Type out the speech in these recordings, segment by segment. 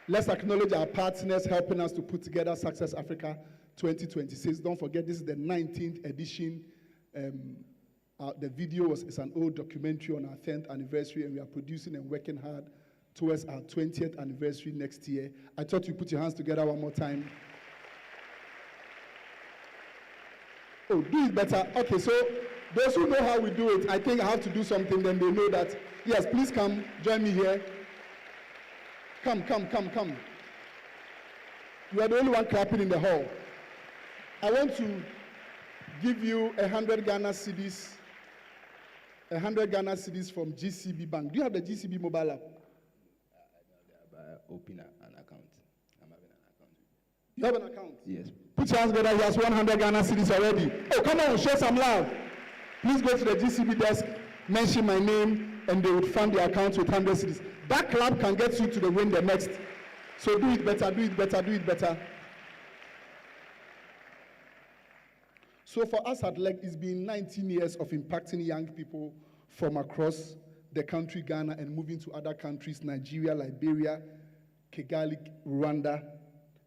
Let's acknowledge our partners helping us to put together Success Africa 2026. Don't forget, this is the 19th edition. The video is an old documentary on our 10th anniversary, and we are producing and working hard towards our 20th anniversary next year. I thought you put your hands together one more time. Oh, do it better. Okay, so those who know how we do it, I think I have to do something, then they know that. Yes, please come, join me here. Come. You are the only one clapping in the hall. I want to give you 100 Ghana cedis, 100 Ghana cedis from GCB Bank. Do you have the GCB mobile app? Open an account. I'm having an account. You have an account? Yes. Put your hands together. He has 100 Ghana cedis already. Oh, come on, show some love. Please go to the GCB desk, mention my name, and they would fund the account with 100 cedis. That clap can get you to the win the next. So do it better, do it better, do it better. So for us at LEG, it's been 19 years of impacting young people from across the country, Ghana, and moving to other countries, Nigeria, Liberia, Kigali, Rwanda,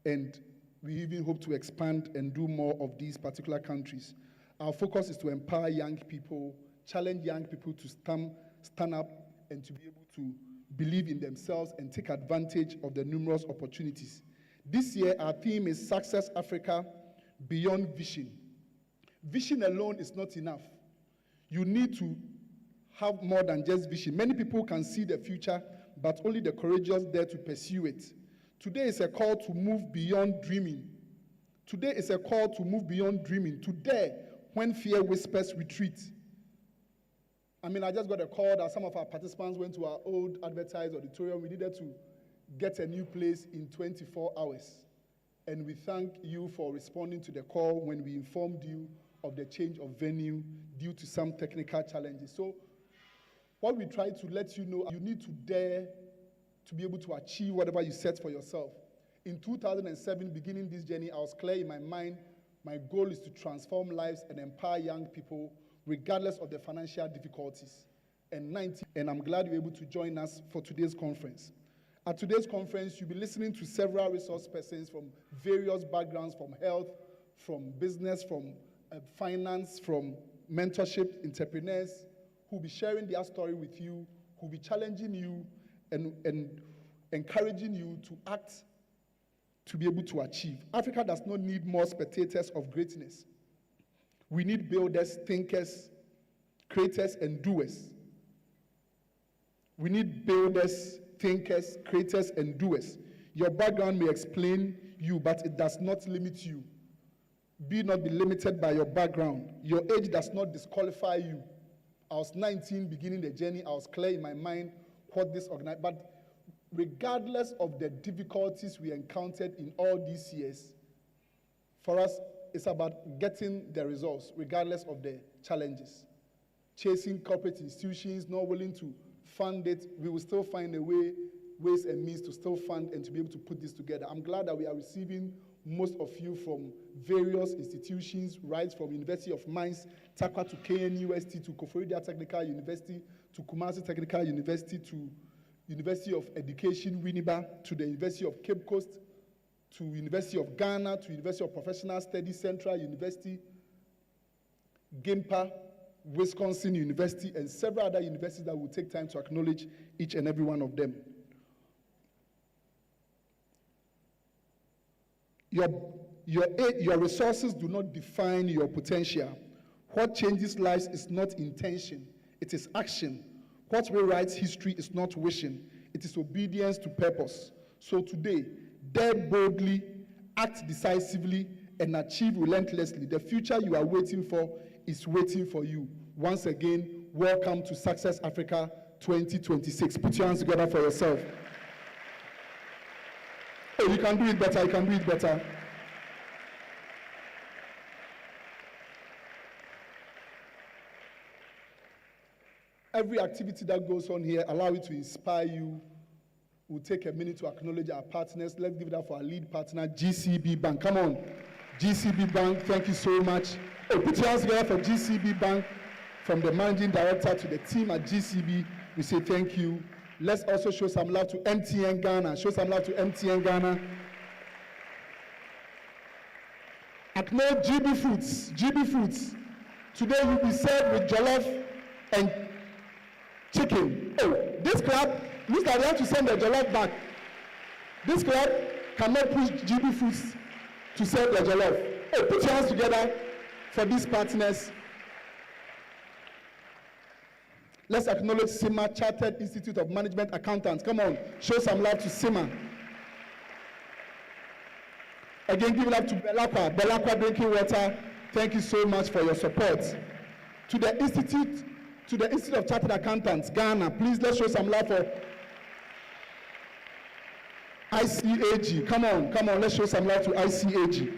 and we even hope to expand and do more of these particular countries. Our focus is to empower young people, challenge young people to stand up and to be able to believe in themselves and take advantage of the numerous opportunities. This year, our theme is Success Africa Beyond Vision. Vision alone is not enough. You need to have more than just vision. Many people can see the future, but only the courageous dare to pursue it. Today is a call to move beyond dreaming. Today is a call to move beyond dreaming, to dare when fear whispers retreat. I mean, I just got a call that some of our participants went to our old advertised auditorium. We needed to get a new place in 24 hours. And we thank you for responding to the call when we informed you of the change of venue due to some technical challenges. So what we try to let you know, you need to dare to be able to achieve whatever you set for yourself. In 2007, beginning this journey, I was clear in my mind, my goal is to transform lives and empower young people regardless of the financial difficulties. And I'm glad you're able to join us for today's conference. At today's conference, you'll be listening to several resource persons from various backgrounds, from health, from business, from finance, from mentorship, entrepreneurs, who'll be sharing their story with you, who'll be challenging you and encouraging you to act to be able to achieve. Africa does not need more spectators of greatness. We need builders, thinkers, creators, and doers. We need builders, thinkers, creators, and doers. Your background may explain you, but it does not limit you. Be not be limited by your background. Your age does not disqualify you. I was 19 beginning the journey. I was clear in my mind what this organized. But regardless of the difficulties we encountered in all these years, for us, it's about getting the results, regardless of the challenges. Chasing corporate institutions, not willing to fund it, we will still find a way, ways and means to still fund and to be able to put this together. I'm glad that we are receiving most of you from various institutions, right from University of Mines, Takwa to KNUST, to Koforidua Technical University, to Kumasi Technical University, to University of Education, Winneba, to the University of Cape Coast, to University of Ghana, to University of Professional Studies, Central University, GIMPA, Wisconsin University, and several other universities that will take time to acknowledge each and every one of them. Your resources do not define your potential. What changes lives is not intention, it is action. What rewrites history is not wishing, it is obedience to purpose. So today, dare boldly, act decisively, and achieve relentlessly. The future you are waiting for is waiting for you. Once again, welcome to Success Africa 2026. Put your hands together for yourself. Oh, you can do it better, you can do it better. Every activity that goes on here, allow it to inspire you. We'll take a minute to acknowledge our partners. Let's give it up for our lead partner, GCB Bank. Come on, GCB Bank, thank you so much. Oh, put your hands together for GCB Bank. From the managing director to the team at GCB, we say thank you. Let's also show some love to MTN Ghana. Show some love to MTN Ghana. Acknowledge GB Foods. GB Foods. Today you'll be served with jollof and chicken. Oh, this club looks like they have to send the jollof back. This club cannot push GB Foods to serve the jollof. Oh, put your hands together for these partners. Let's acknowledge 𝗓𝗏 Chartered Institute of Management Accountants. Come on, show some love to 𝗓𝗏. Again, give it up to 𝗏𝗏 Drinking Water. Thank you so much for your support. To the Institute of Chartered Accountants, Ghana, please let's show some love for 𝐼CAG. Come on, let's show some love to 𝐼CAG.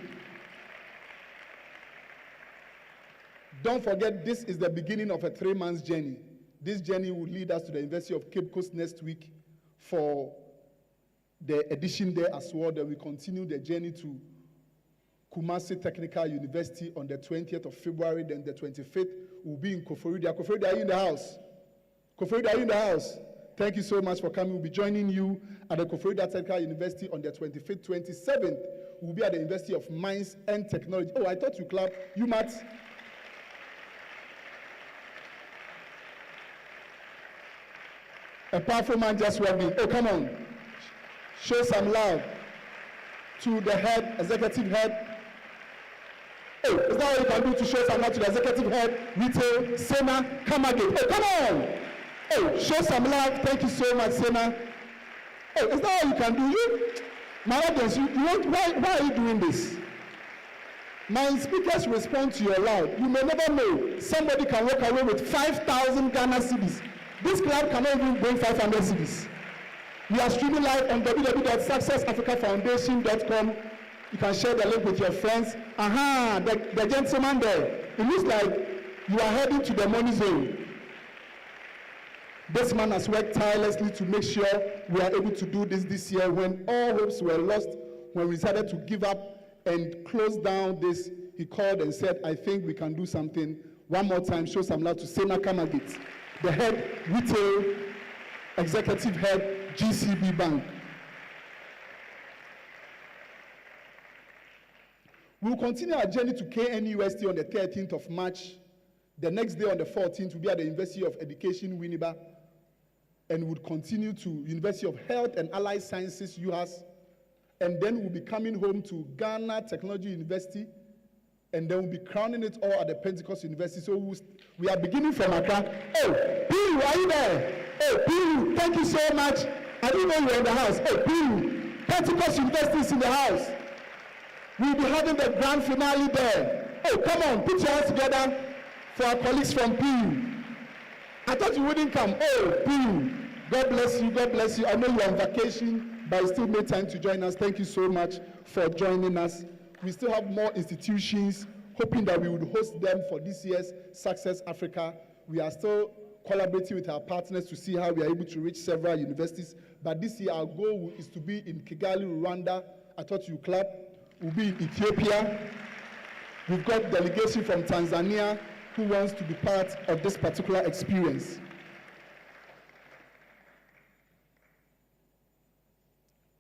Don't forget, this is the beginning of a 3-month journey. This journey will lead us to the University of Cape Coast next week for the edition there as well. Then we continue the journey to Kumasi Technical University on the 20th of February. Then the 25th will be in Koforidua. Koforidua, are you in the house? Koforidua, are you in the house? Thank you so much for coming. We'll be joining you at the Koforidua Technical University on the 25th. 27th, we'll be at the University of Mines and Technology. Oh, I thought you clapped. You, Matt? A powerful man just walked in. Oh, come on. Show some love to the head, executive head. Oh, is that what you can do to show some love to the executive head, retail, 𝗓𝗏, 𝗑𝗏? Oh, come on. Oh, show some love. Thank you so much, 𝗓𝗏. Oh, is that what you can do? My audience, why are you doing this? My speakers respond to your loud. You may never know. Somebody can walk away with 5,000 Ghana cedis. This club cannot even bring 500 cedis. We are streaming live on www.successafricafoundation.com. You can share the link with your friends. Aha, the gentleman there. It looks like you are heading to the money zone. This man has worked tirelessly to make sure we are able to do this year when all hopes were lost, when we decided to give up and close down this. He called and said, I think we can do something. One more time, show some love to 𝗓𝗏 𝗑𝗏, the head retail executive head, GCB Bank. We'll continue our journey to KNUST on the 13th of March. The next day on the 14th, we'll be at the University of Education, Winneba, and we'll continue to University of Health and Allied Sciences, UHAS, and then we'll be coming home to Ghana Technology University, and then we'll be crowning it all at the Pentecost University. So we are beginning from Accra. Oh, Piru, are you there? Oh, Piru, thank you so much. I didn't know you were in the house. Oh, Piru, Pentecost University is in the house. We'll be having the grand finale there. Oh, come on, put your hands together for our colleagues from Piru. I thought you wouldn't come. Oh, Piru, God bless you, God bless you. I know you're on vacation, but you still made time to join us. Thank you so much for joining us. We still have more institutions, hoping that we would host them for this year's Success Africa. We are still collaborating with our partners to see how we are able to reach several universities. But this year, our goal is to be in Kigali, Rwanda. I thought you clap. We'll be in Ethiopia. We've got delegation from Tanzania who wants to be part of this particular experience.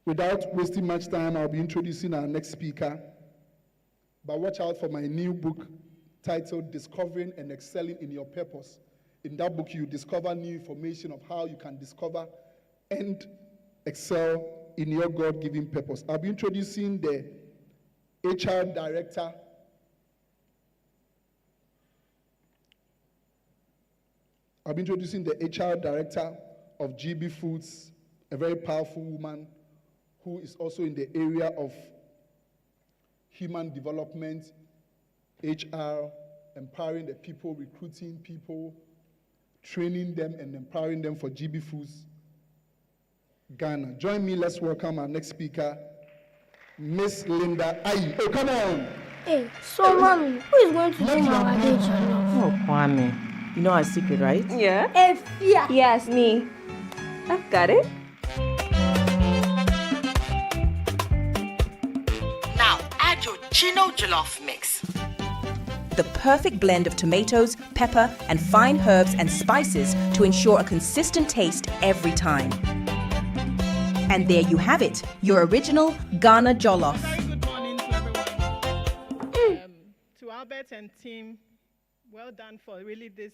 Without wasting much time, I'll be introducing our next speaker. But watch out for my new book titled Discovering and Excelling in Your Purpose. In that book, you discover new information of how you can discover and excel in your God-given purpose. I'll be introducing the HR director. I'll be introducing the HR director of GB Foods, a very powerful woman who is also in the area of human development, HR, empowering the people, recruiting people, training them and empowering them for GB Foods Ghana. Join me, let's welcome our next speaker, Miss Linda Aayi. Oh, come on. Hey, so mommy, who is going to do our day jollof? Oh, Kwame. You know our secret, right? Yeah. Afia. Yes, me. I've got it. Now, add your Chino jollof mix. the perfect blend of tomatoes, pepper, and fine herbs and spices to ensure a consistent taste every time. And there you have it, your original Ghana jollof. Good morning to everyone. To Albert and team, well done for really this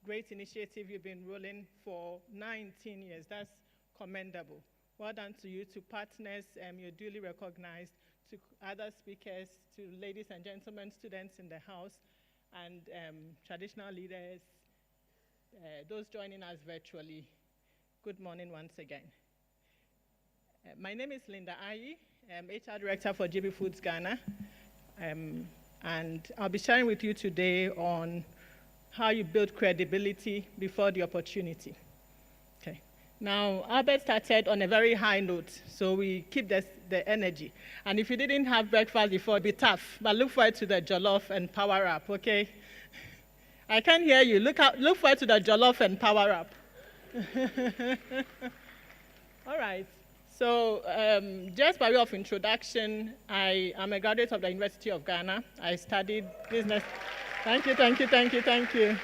great initiative you've been rolling for 19 years. That's commendable. Well done to you, to partners, you're duly recognized, to other speakers, to ladies and gentlemen, students in the house, and traditional leaders, those joining us virtually. Good morning once again. My name is Linda Aayi. I'm HR Director for GB Foods Ghana. And I'll be sharing with you today on how you build credibility before the opportunity. Okay. Now, Albert started on a very high note, so we keep the energy. And if you didn't have breakfast before, it'd be tough, but look forward to the jollof and power up, okay? I can't hear you. Look forward to the jollof and power up. All right. So just by way of introduction, I am a graduate of the University of Ghana. I studied business. Thank you.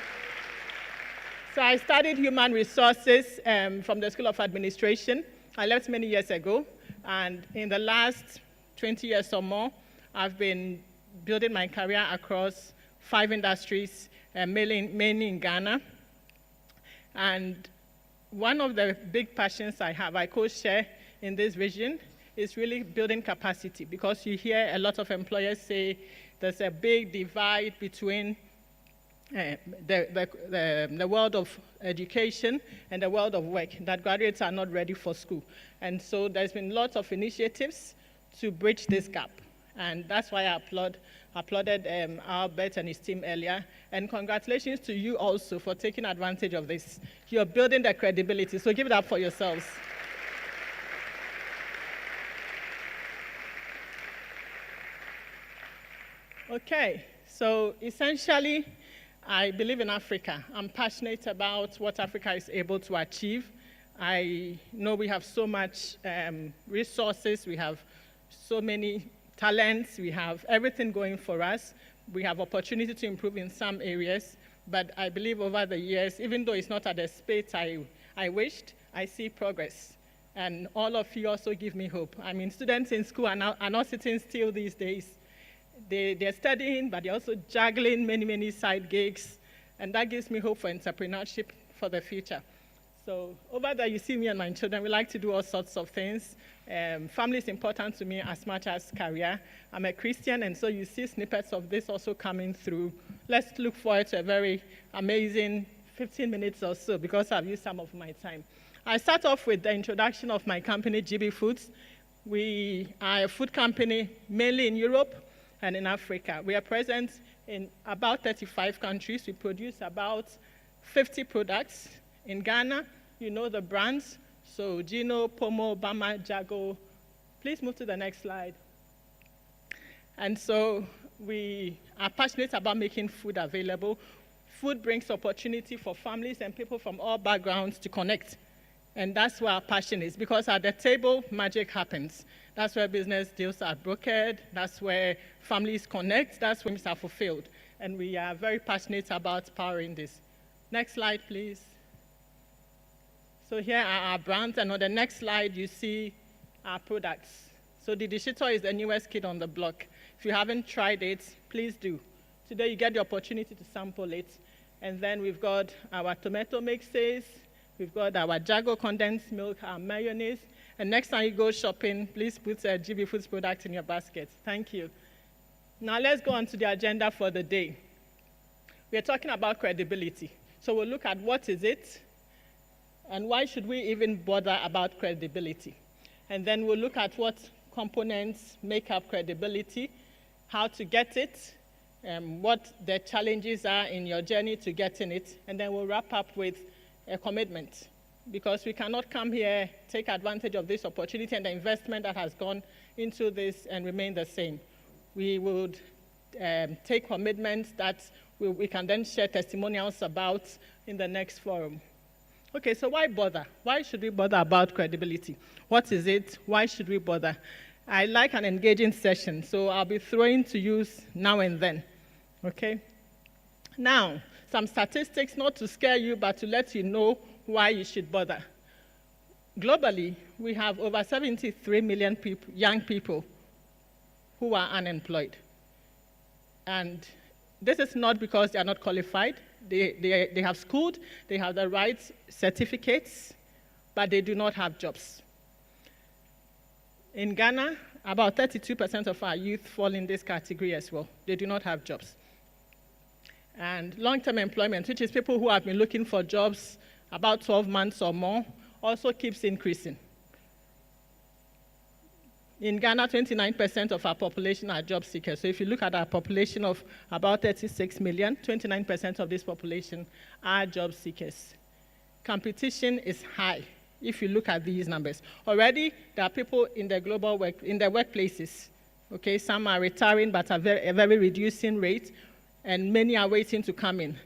So I studied human resources from the School of Administration. I left many years ago. And in the last 20 years or more, I've been building my career across 5 industries, mainly in Ghana. And one of the big passions I have, I co-share in this vision, is really building capacity, because you hear a lot of employers say there's a big divide between the world of education and the world of work, that graduates are not ready for school. And so there's been lots of initiatives to bridge this gap. And that's why I applauded Albert and his team earlier. And congratulations to you also for taking advantage of this. You're building the credibility, so give it up for yourselves. Okay, so essentially, I believe in Africa. I'm passionate about what Africa is able to achieve. I know we have so much resources, we have so many talents, we have everything going for us. We have opportunity to improve in some areas, but I believe over the years, even though it's not at the speed I wished, I see progress. And all of you also give me hope. I mean, students in school are not sitting still these days. They're studying, but they're also juggling many side gigs, and that gives me hope for entrepreneurship for the future. So over there, you see me and my children. We like to do all sorts of things. Family is important to me as much as career. I'm a Christian, and so you see snippets of this also coming through. Let's look forward to a very amazing 15 minutes or so, because I've used some of my time. I start off with the introduction of my company, GB Foods. We are a food company mainly in Europe and in Africa. We are present in about 35 countries. We produce about 50 products. In Ghana, you know the brands, so Gino, Pomo, Bama, Jago. Please move to the next slide. And so we are passionate about making food available. Food brings opportunity for families and people from all backgrounds to connect. And that's where our passion is, because at the table, magic happens. That's where business deals are brokered. That's where families connect. That's where dreams are fulfilled. And we are very passionate about powering this. Next slide, please. So here are our brands, and on the next slide, you see our products. So the 𝗔𝗙𝗏𝗏 is the newest kid on the block. If you haven't tried it, please do. Today, you get the opportunity to sample it. And then we've got our tomato mixes. We've got our Jago condensed milk, our mayonnaise. And next time you go shopping, please put a GB Foods product in your basket. Thank you. Now let's go on to the agenda for the day. We're talking about credibility. So we'll look at what is it, and why should we even bother about credibility. And then we'll look at what components make up credibility, how to get it, what the challenges are in your journey to getting it, and then we'll wrap up with a commitment, because we cannot come here, take advantage of this opportunity and the investment that has gone into this and remain the same. We would take commitments that we can then share testimonials about in the next forum. Okay, so why bother? Why should we bother about credibility? What is it? Why should we bother? I like an engaging session, so I'll be throwing to use now and then. Okay? Now, some statistics, not to scare you, but to let you know why you should bother. Globally, we have over 73 million people, young people who are unemployed. And this is not because they are not qualified. They have schooled, they have the right certificates, but they do not have jobs. In Ghana, about 32% of our youth fall in this category as well. They do not have jobs. And long-term employment, which is people who have been looking for jobs about 12 months or more, also keeps increasing. In Ghana, 29% of our population are job seekers. So if you look at our population of about 36 million, 29% of this population are job seekers. Competition is high if you look at these numbers. Already, there are people in the workplaces. Okay, some are retiring but at a very reducing rate, and many are waiting to come in.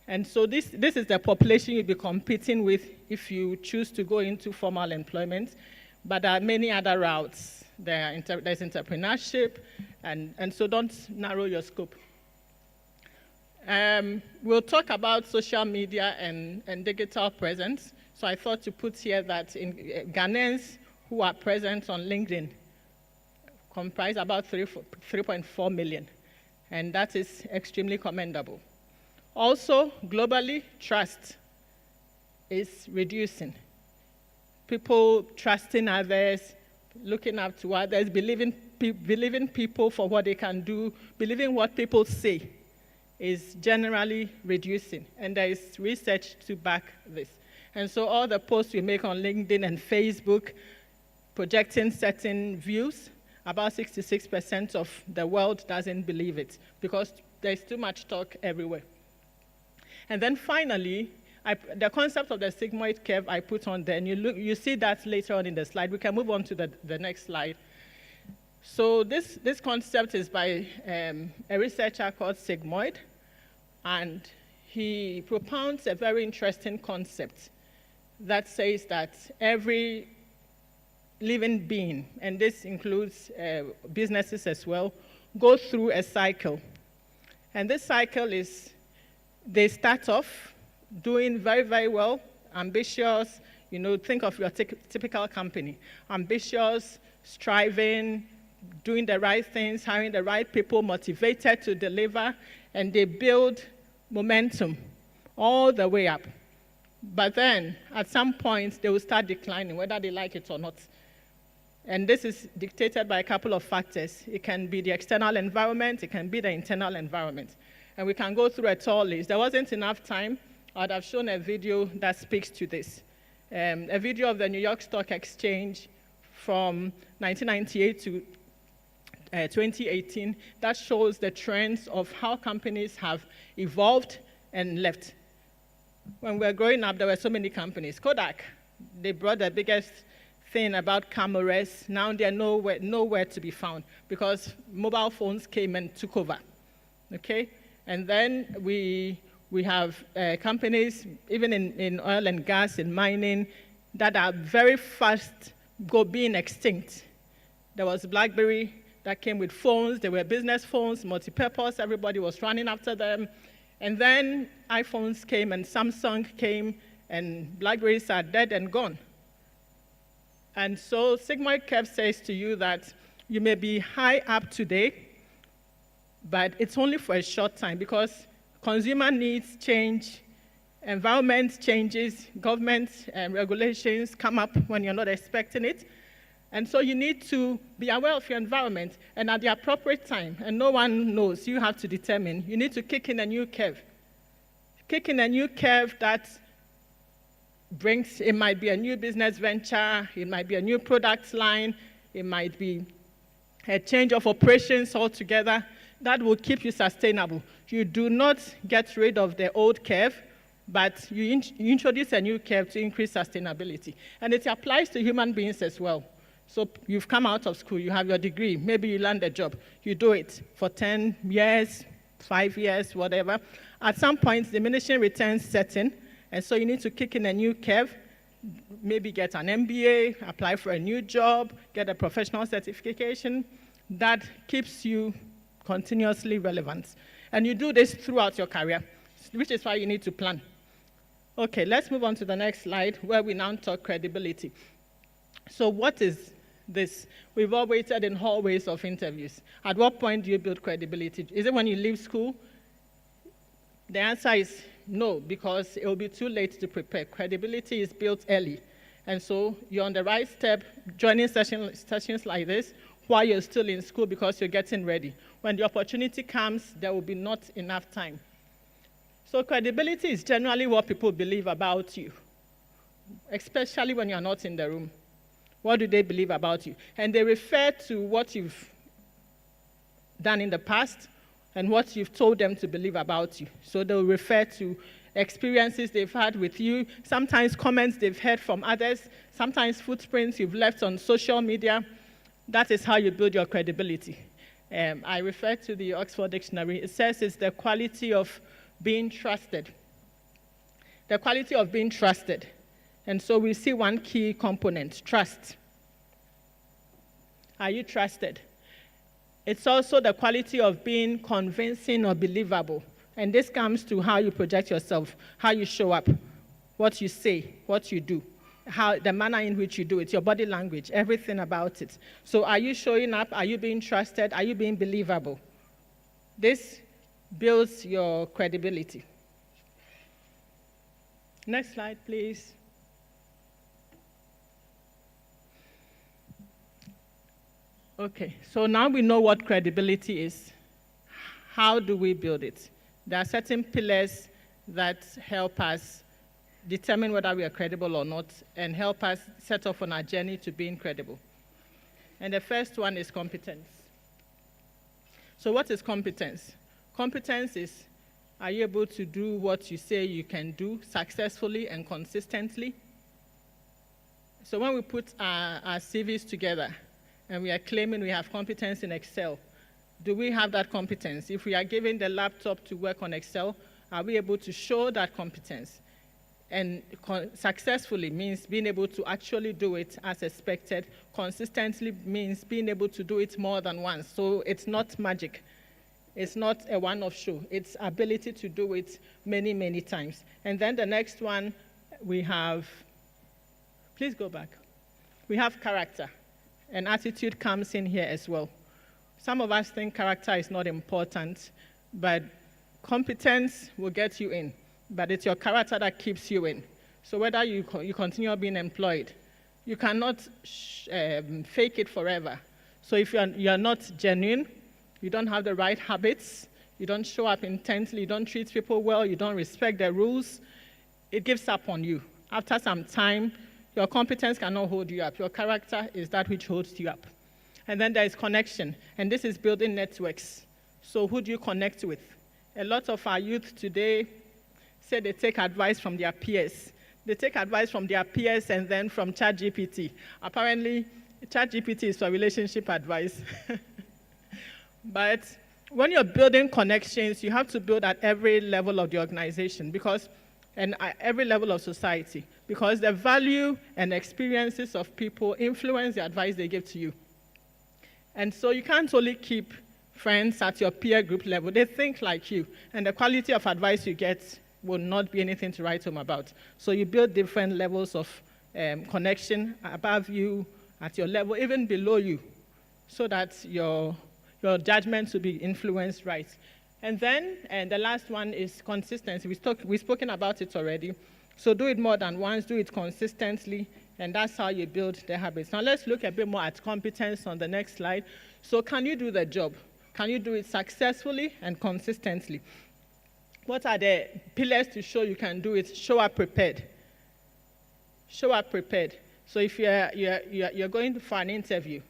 And so this is the population you'll be competing with if you choose to go into formal employment. But there are many other routes. There's entrepreneurship, and so don't narrow your scope. We'll talk about social media and digital presence. So I thought to put here that in Ghanaians who are present on LinkedIn comprise about 3.4 million, and that is extremely commendable. Also, globally, trust is reducing. People trusting others, looking up to others, believing people for what they can do, believing what people say is generally reducing. And there is research to back this. And so all the posts we make on LinkedIn and Facebook projecting certain views, about 66% of the world doesn't believe it because there's too much talk everywhere. And then finally, the concept of the sigmoid curve I put on there, and you see that later on in the slide. We can move on to the next slide. So this concept is by a researcher called Sigmoid, and he propounds a very interesting concept that says that every living being, and this includes businesses as well, go through a cycle. And this cycle is, they start off doing very, very well, ambitious, think of your typical company. Ambitious, striving, doing the right things, hiring the right people, motivated to deliver, and they build momentum all the way up. But then, at some point, they will start declining, whether they like it or not. And this is dictated by a couple of factors. It can be the external environment, it can be the internal environment. And we can go through a tall list. There wasn't enough time. I'd have shown a video that speaks to this. A video of the New York Stock Exchange from 1998 to 2018 that shows the trends of how companies have evolved and left. When we were growing up, there were so many companies. Kodak, they brought the biggest thing about cameras. Now they're nowhere to be found because mobile phones came and took over. Okay? And then we have companies, even in oil and gas, in mining, that are very fast being extinct. There was BlackBerry that came with phones. They were business phones, multi-purpose. Everybody was running after them. And then iPhones came and Samsung came, and BlackBerries are dead and gone. And so Sigmoid curve says to you that you may be high up today, but it's only for a short time because consumer needs change, environment changes, government regulations come up when you're not expecting it. And so you need to be aware of your environment, and at the appropriate time, and no one knows, you have to determine, you need to kick in a new curve. Kick in a new curve that brings, it might be a new business venture, it might be a new product line, it might be a change of operations altogether that will keep you sustainable. You do not get rid of the old curve, but you introduce a new curve to increase sustainability. And it applies to human beings as well. So you've come out of school, you have your degree, maybe you land a job. You do it for 10 years, 5 years, whatever. At some point, diminishing returns set in, and so you need to kick in a new curve, maybe get an MBA, apply for a new job, get a professional certification that keeps you continuously relevant. And you do this throughout your career. which is why you need to plan. Okay, let's move on to the next slide where we now talk credibility. So what is this? We've all waited in hallways of interviews. At what point do you build credibility? Is it when you leave school? The answer is no, because it will be too late to prepare. Credibility is built early. And so you're on the right step, joining sessions like this while you're still in school because you're getting ready. When the opportunity comes, there will be not enough time. So credibility is generally what people believe about you, especially when you're not in the room. What do they believe about you? And they refer to what you've done in the past and what you've told them to believe about you. So they'll refer to experiences they've had with you, sometimes comments they've heard from others, sometimes footprints you've left on social media. That is how you build your credibility. I refer to the Oxford Dictionary. It says it's the quality of being trusted. The quality of being trusted. And so we see one key component, trust. Are you trusted? It's also the quality of being convincing or believable. And this comes to how you project yourself, how you show up, what you say, what you do, the manner in which you do it, your body language, everything about it. So are you showing up? Are you being trusted? Are you being believable? This builds your credibility. Next slide, please. Okay, so now we know what credibility is. How do we build it? There are certain pillars that help us determine whether we are credible or not and help us set off on our journey to being credible. And the first one is competence. So what is competence? Competence is, are you able to do what you say you can do successfully and consistently? So when we put our CVs together and we are claiming we have competence in Excel, do we have that competence? If we are given the laptop to work on Excel, are we able to show that competence? And successfully means being able to actually do it as expected. Consistently means being able to do it more than once. So it's not magic. It's not a one-off show. It's ability to do it many, many times. And then the next one, we have, please go back. We have character. And attitude comes in here as well. Some of us think character is not important, but competence will get you in. But it's your character that keeps you in. So whether you continue being employed, you cannot fake it forever. So if you're not genuine, you don't have the right habits, you don't show up intensely, you don't treat people well, you don't respect the rules, it gives up on you. After some time, your competence cannot hold you up. Your character is that which holds you up. And then there is connection, and this is building networks. So who do you connect with? A lot of our youth today say they take advice from their peers. They take advice from their peers and then from ChatGPT. Apparently, ChatGPT is for relationship advice. But when you're building connections, you have to build at every level of the organization and at every level of society, because the value and experiences of people influence the advice they give to you. And so you can't only keep friends at your peer group level. They think like you, and the quality of advice you get will not be anything to write home about. So you build different levels of connection above you, at your level, even below you, so that your judgment will be influenced right. And then the last one is consistency. We've spoken about it already. So do it more than once, do it consistently, and that's how you build the habits. Now let's look a bit more at competence on the next slide. So can you do the job? Can you do it successfully and consistently? What are the pillars to show you can do it? Show up prepared. Show up prepared. So if you're going for an interview,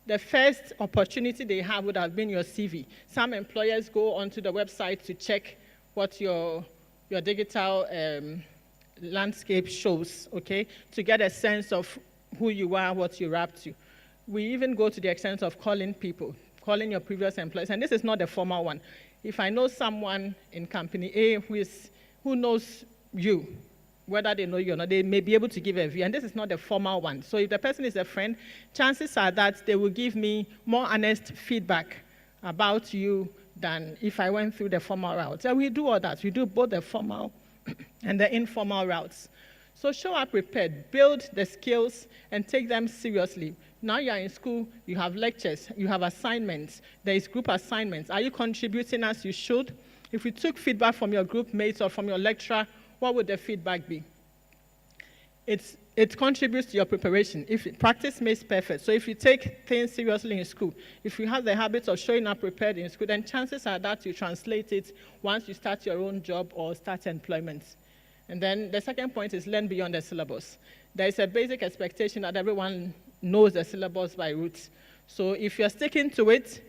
the first opportunity they have would have been your CV. Some employers go onto the website to check what your digital landscape shows, okay, to get a sense of who you are, what you're up to. We even go to the extent of calling people, calling your previous employees, and this is not the formal one. If I know someone in company A who knows you, whether they know you or not, they may be able to give a view, and this is not the formal one. So if the person is a friend, chances are that they will give me more honest feedback about you than if I went through the formal route. And we do all that. We do both the formal and the informal routes. So show up prepared, build the skills, and take them seriously. Now you're in school, you have lectures, you have assignments, there is group assignments. Are you contributing as you should? If you took feedback from your group mates or from your lecturer, what would the feedback be? It contributes to your preparation. Practice makes perfect. So if you take things seriously in school, if you have the habit of showing up prepared in school, then chances are that you translate it once you start your own job or start employment. And then the second point is learn beyond the syllabus. There is a basic expectation that everyone knows the syllabus by rote. So if you're sticking to it,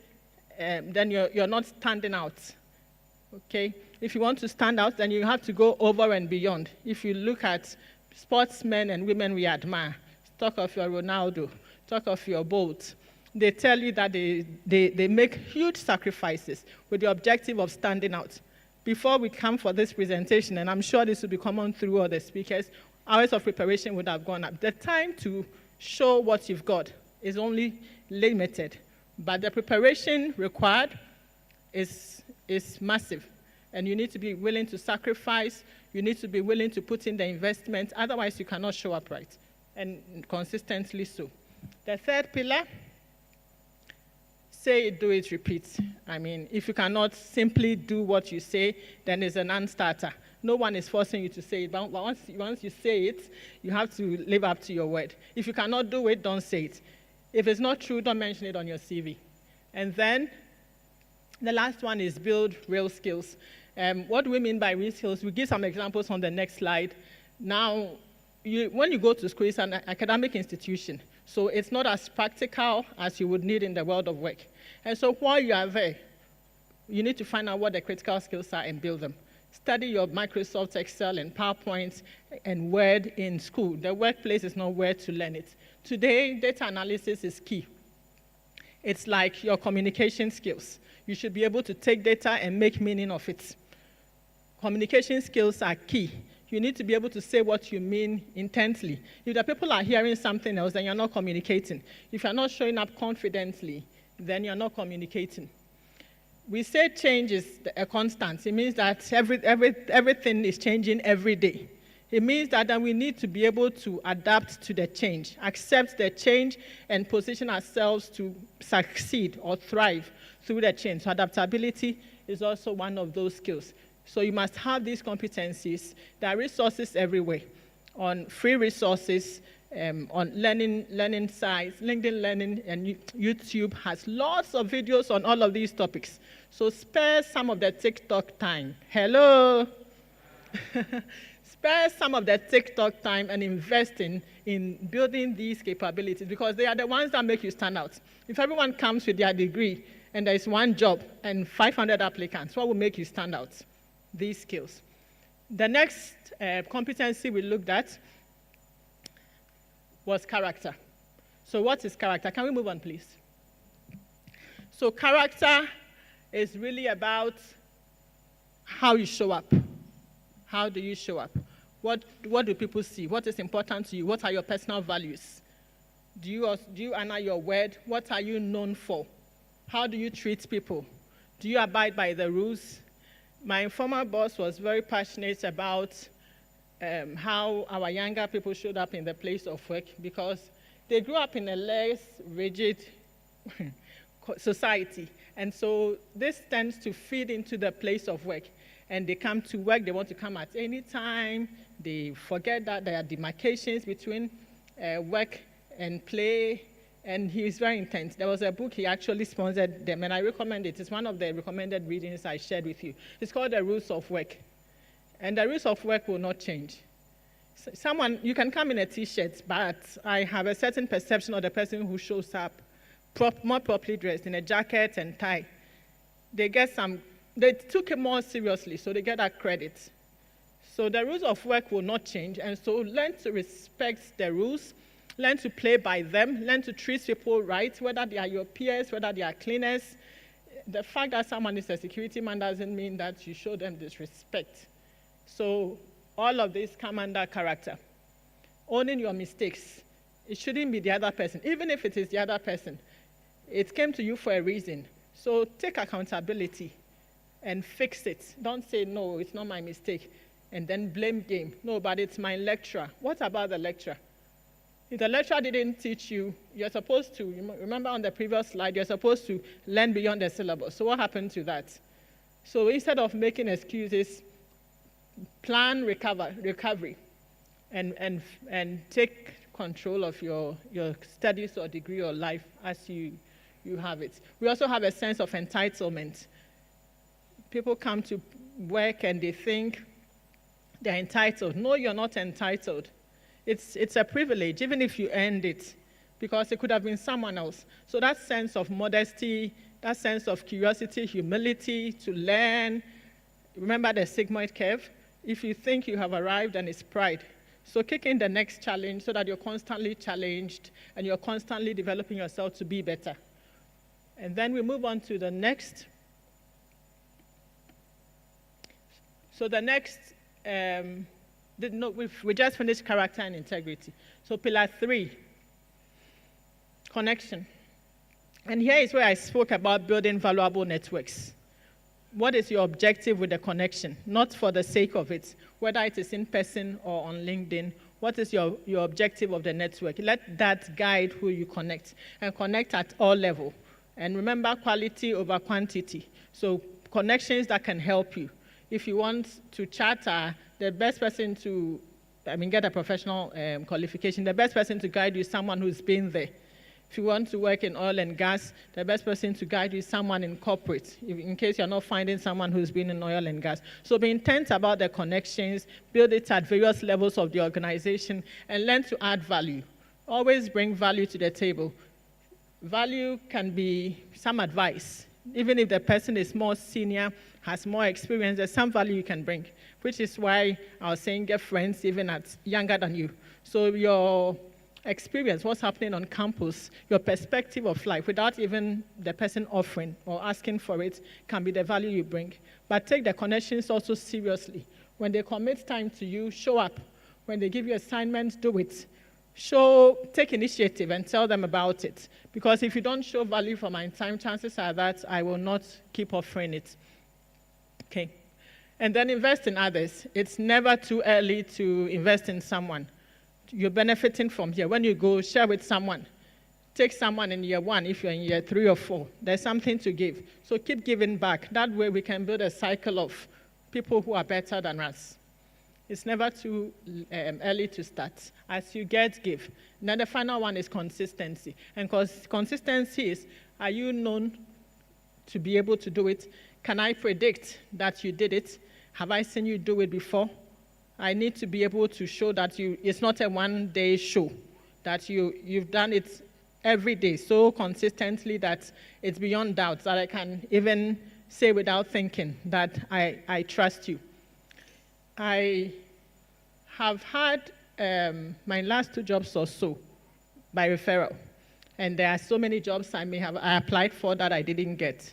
then you're not standing out. Okay? If you want to stand out, then you have to go over and beyond. If you look at sportsmen and women we admire, talk of your Ronaldo, talk of your Bolt, they tell you that they make huge sacrifices with the objective of standing out. Before we come for this presentation, and I'm sure this will be common through all the speakers, hours of preparation would have gone up. The time to show what you've got is only limited, but the preparation required is massive. And you need to be willing to sacrifice, you need to be willing to put in the investment, otherwise you cannot show up right, and consistently so. The third pillar, say it, do it, repeat. I mean, if you cannot simply do what you say, then it's a non-starter. No one is forcing you to say it, but once you say it, you have to live up to your word. If you cannot do it, don't say it. If it's not true, don't mention it on your CV. And then the last one is build real skills. What do we mean by real skills? We'll give some examples on the next slide. Now, when you go to school, it's an academic institution, so it's not as practical as you would need in the world of work. And so while you are there, you need to find out what the critical skills are and build them. Study your Microsoft Excel and PowerPoint and Word in school. The workplace is not where to learn it. Today, data analysis is key. It's like your communication skills. You should be able to take data and make meaning of it. Communication skills are key. You need to be able to say what you mean intently. If the people are hearing something else, then you're not communicating. If you're not showing up confidently, then you're not communicating. We say change is a constant. It means that everything is changing every day. It means that we need to be able to adapt to the change, accept the change, and position ourselves to succeed or thrive through the change. So adaptability is also one of those skills. So you must have these competencies. There are resources everywhere, on free resources, on learning sites, LinkedIn Learning, and YouTube has lots of videos on all of these topics. So spare some of the TikTok time. Hello? Spare some of the TikTok time and invest in building these capabilities, because they are the ones that make you stand out. If everyone comes with their degree and there is one job and 500 applicants, what will make you stand out? These skills. The next competency we looked at was character. So what is character? Can we move on, please? So character is really about how you show up. How do you show up? What do people see? What is important to you? What are your personal values? Do you honor your word? What are you known for? How do you treat people? Do you abide by the rules? My former boss was very passionate about how our younger people showed up in the place of work, because they grew up in a less rigid society. And so this tends to feed into the place of work. And they come to work, they want to come at any time. They forget that there are demarcations between work and play. And he is very intense. There was a book, he actually sponsored them, and I recommend it. It's one of the recommended readings I shared with you. It's called The Rules of Work. And the rules of work will not change. You can come in a t-shirt, but I have a certain perception of the person who shows up more properly dressed in a jacket and tie. They took it more seriously, so they get that credit. So the rules of work will not change, and so learn to respect the rules. Learn to play by them. Learn to treat people right, whether they are your peers, whether they are cleaners. The fact that someone is a security man doesn't mean that you show them disrespect. So all of this come under character. Owning your mistakes. It shouldn't be the other person. Even if it is the other person, it came to you for a reason. So take accountability and fix it. Don't say, no, it's not my mistake, and then blame game. No, but it's my lecturer. What about the lecturer? If the lecturer didn't teach you, you're supposed to, remember on the previous slide, you're supposed to learn beyond the syllabus. So what happened to that? So instead of making excuses, plan recovery and take control of your studies or degree or life as you have it. We also have a sense of entitlement. People come to work and they think they're entitled. No, you're not entitled. It's a privilege, even if you earned it, because it could have been someone else. So that sense of modesty, that sense of curiosity, humility, to learn. Remember the sigmoid curve? If you think you have arrived, then it's pride. So kick in the next challenge so that you're constantly challenged and you're constantly developing yourself to be better. And then we move on to the next. So the next, we just finished character and integrity. So pillar 3, connection. And here is where I spoke about building valuable networks. What is your objective with the connection? Not for the sake of it, whether it is in person or on LinkedIn. What is your objective of the network? Let that guide who you connect, and connect at all levels. And remember, quality over quantity. So connections that can help you. If you want to charter, the best person to, get a professional qualification, the best person to guide you is someone who's been there. If you want to work in oil and gas, the best person to guide you is someone in corporate, in case you're not finding someone who's been in oil and gas. So be intent about the connections, build it at various levels of the organization, and learn to add value. Always bring value to the table. Value can be some advice. Even if the person is more senior, has more experience, there's some value you can bring, which is why I was saying get friends even at younger than you. So your experience, what's happening on campus, your perspective of life, without even the person offering or asking for it, can be the value you bring. But take the connections also seriously. When they commit time to you, show up. When they give you assignments, do it. Take initiative and tell them about it. Because if you don't show value for my time, chances are that I will not keep offering it. Okay. And then invest in others. It's never too early to invest in someone. You're benefiting from here. When you go, share with someone. Take someone in year 1 if you're in year 3 or 4. There's something to give. So keep giving back. That way we can build a cycle of people who are better than us. It's never too early to start. As you get, give. Now the final one is consistency. And consistency is, are you known to be able to do it? Can I predict that you did it? Have I seen you do it before? I need to be able to show that it's not a one-day show, that you've done it every day so consistently that it's beyond doubt, that I can even say without thinking that I trust you. I have had my last 2 jobs or so by referral, and there are so many jobs I applied for that I didn't get.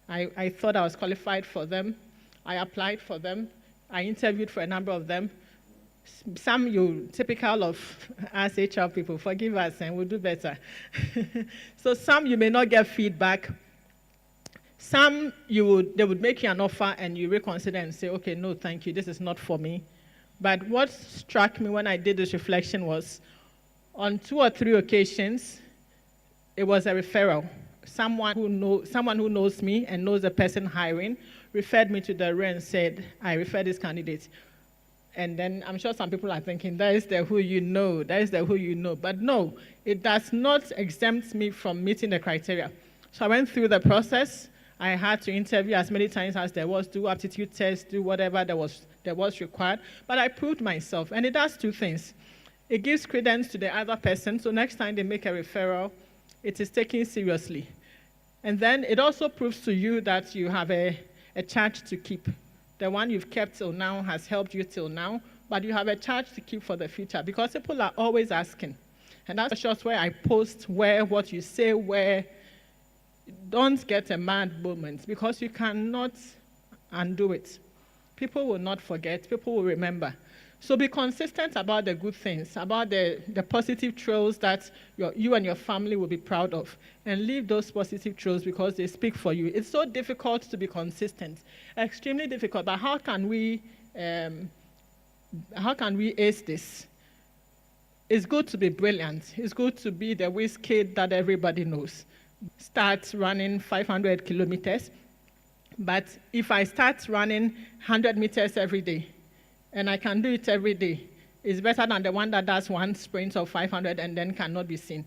I thought I was qualified for them. I applied for them. I interviewed for a number of them. Some typical of us HR people, forgive us and we'll do better. So some you may not get feedback. Some they would make you an offer and you reconsider and say, okay, no, thank you, this is not for me. But what struck me when I did this reflection was, on 2 or 3 occasions, it was a referral. Someone who knows me and knows the person hiring referred me to the RE and said, I refer this candidate. And then I'm sure some people are thinking, that is the who you know, that is the who you know. But no, it does not exempt me from meeting the criteria. So I went through the process. I had to interview as many times as there was, do aptitude tests, do whatever there was required. But I proved myself, and it does 2 things. It gives credence to the other person, so next time they make a referral, it is taken seriously. And then it also proves to you that you have a charge to keep. The one you've kept till now has helped you till now, but you have a charge to keep for the future, because people are always asking. And that's just where I post what you say, where. Don't get a mad moment, because you cannot undo it. People will not forget, people will remember. So be consistent about the good things, about the positive traits that you and your family will be proud of. And leave those positive traits because they speak for you. It's so difficult to be consistent, extremely difficult. But how can we ace this? It's good to be brilliant. It's good to be the whiz kid that everybody knows. Start running 500 kilometers. But if I start running 100 meters every day, and I can do it every day, it's better than the one that does one sprint of 500 and then cannot be seen.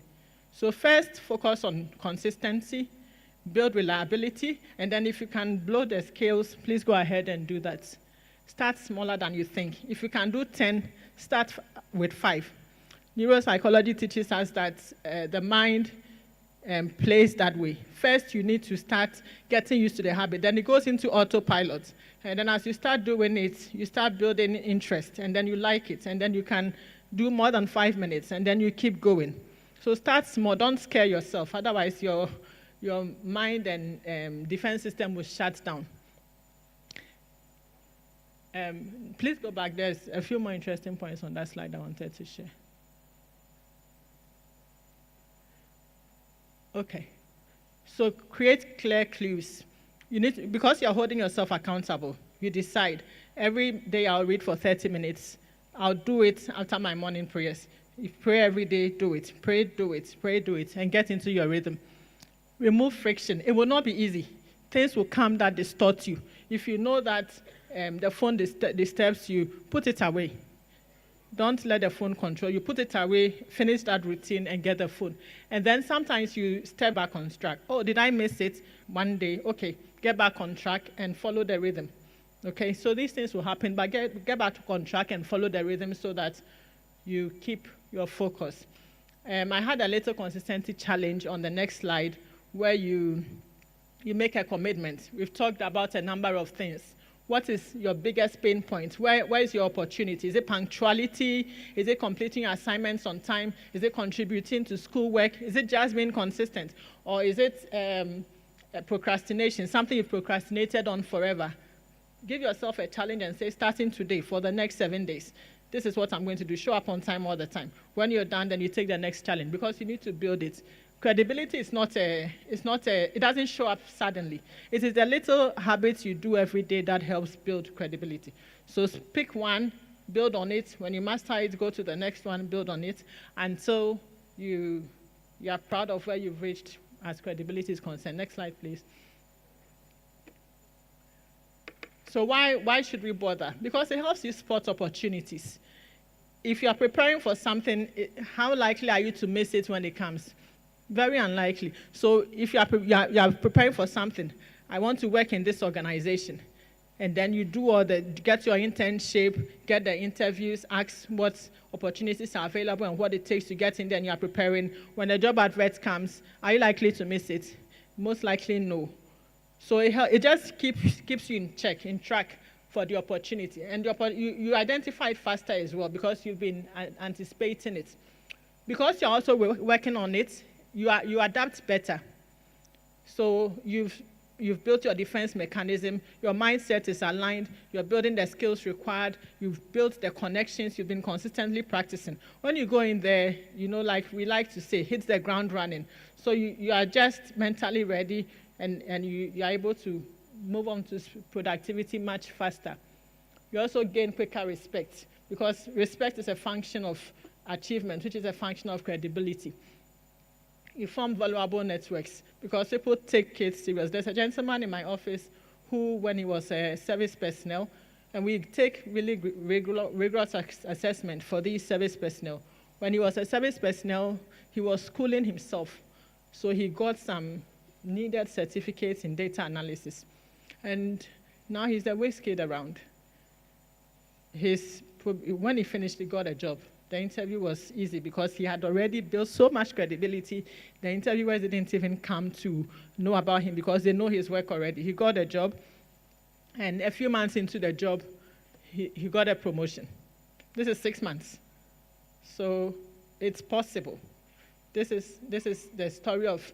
So first, focus on consistency, build reliability, and then if you can blow the scales, please go ahead and do that. Start smaller than you think. If you can do 10, start with 5. Neuropsychology teaches us that the mind plays that way. First, you need to start getting used to the habit. Then it goes into autopilot. And then as you start doing it, you start building interest, and then you like it, and then you can do more than 5 minutes, and then you keep going. So start small. Don't scare yourself. Otherwise, your mind and defense system will shut down. Please go back. There's a few more interesting points on that slide I wanted to share. Okay. So create clear clues. You need to, because you're holding yourself accountable, you decide, every day I'll read for 30 minutes. I'll do it after my morning prayers. If pray every day, do it. Pray, do it. Pray, do it. And get into your rhythm. Remove friction. It will not be easy. Things will come that distort you. If you know that the phone disturbs you, put it away. Don't let the phone control you. Put it away, finish that routine, and get the phone. And then sometimes you step back on track. Oh, did I miss it one day? Okay, get back on track and follow the rhythm. Okay, so these things will happen, but get back on track and follow the rhythm so that you keep your focus. I had a little consistency challenge on the next slide where you make a commitment. We've talked about a number of things. What is your biggest pain point? Where is your opportunity? Is it punctuality? Is it completing your assignments on time? Is it contributing to schoolwork? Is it just being consistent? Or is it procrastination, something you've procrastinated on forever? Give yourself a challenge and say, starting today for the next 7 days, this is what I'm going to do. Show up on time all the time. When you're done, then you take the next challenge because you need to build it. Credibility is it doesn't show up suddenly. It is the little habits you do every day that helps build credibility. So pick one, build on it. When you master it, go to the next one, build on it until you are proud of where you've reached as credibility is concerned. Next slide, please. So why should we bother? Because it helps you spot opportunities. If you are preparing for something, how likely are you to miss it when it comes? Very unlikely. So if you are preparing for something, I want to work in this organization, and then you do get your internship, get the interviews, ask what opportunities are available and what it takes to get in there, and you are preparing. When the job advert comes, are you likely to miss it? Most likely no. So it just keeps you in track for the opportunity, and you identify it faster as well because you've been anticipating it. Because you're also working on it, you adapt better. So you've built your defense mechanism, your mindset is aligned, you're building the skills required, you've built the connections, you've been consistently practicing. When you go in there, like we like to say, hit the ground running. So you are just mentally ready and you are able to move on to productivity much faster. You also gain quicker respect because respect is a function of achievement, which is a function of credibility. You form valuable networks because people take kids serious. There's a gentleman in my office who, when he was a service personnel, and we take really rigorous assessment for these service personnel. When he was a service personnel, he was schooling himself. So he got some needed certificates in data analysis. And now he's the whiz kid around. When he finished, he got a job. The interview was easy because he had already built so much credibility. The interviewers didn't even come to know about him because they know his work already. He got a job, and a few months into the job, he got a promotion. This is 6 months. So it's possible. This is the story of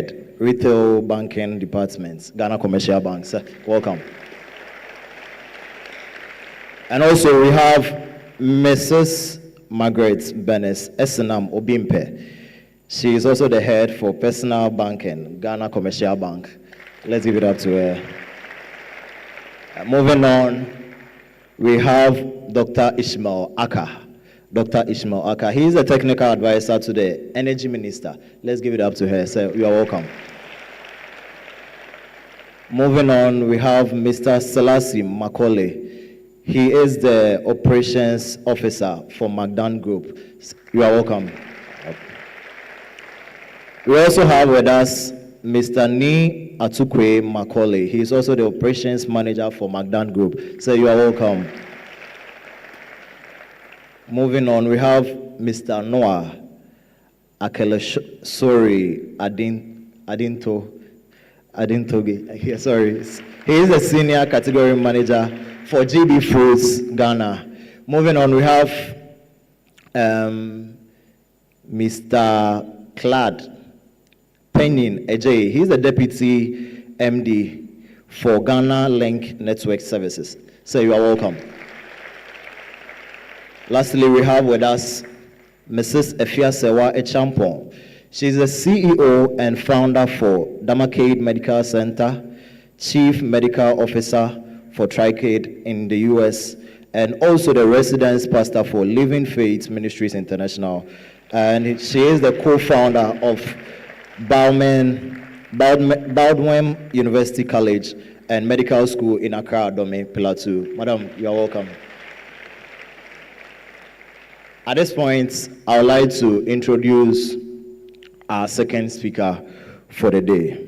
Head, Retail Banking Department, Ghana Commercial Bank. Sir, welcome. And also we have Mrs. Margaret Benes Esenam Obimpe. She is also the head for Personal Banking, Ghana Commercial Bank. Let's give it up to her. Moving on, we have Dr. Ishmael Aka. Dr. Ishmael Aka. He is a technical advisor to the Energy Minister. Let's give it up to her. Sir, you are welcome. Moving on, we have Mr. Selassie Macaulay. He is the Operations Officer for Magdan Group. You are welcome. We also have with us Mr. Ni Atukwe Macaulay. He is also the Operations Manager for Magdan Group. So you are welcome. Moving on, we have Mr. Noah 𝗪𝗪𝗪𝗪 Adintoge. Sorry. He is the Senior Category Manager for GB Foods, Ghana. Moving on, we have Mr. Clad Penin Ejay. He's the Deputy MD for Ghana Link Network Services. So you are welcome. Lastly, we have with us Mrs. Afia Achampong. She's the CEO and founder for 𝗦𝗦𝗐𝗦𝗦 Medical Center, Chief Medical Officer for 𝗦𝗐𝗦 in the US, and also the residence pastor for Living Faith Ministries International. And she is the co-founder of 𝗬𝗏𝗏 University College and Medical School in Accra, 𝗂𝗏𝗏. Madam, you are welcome. At this point, I would like to introduce our second speaker for the day.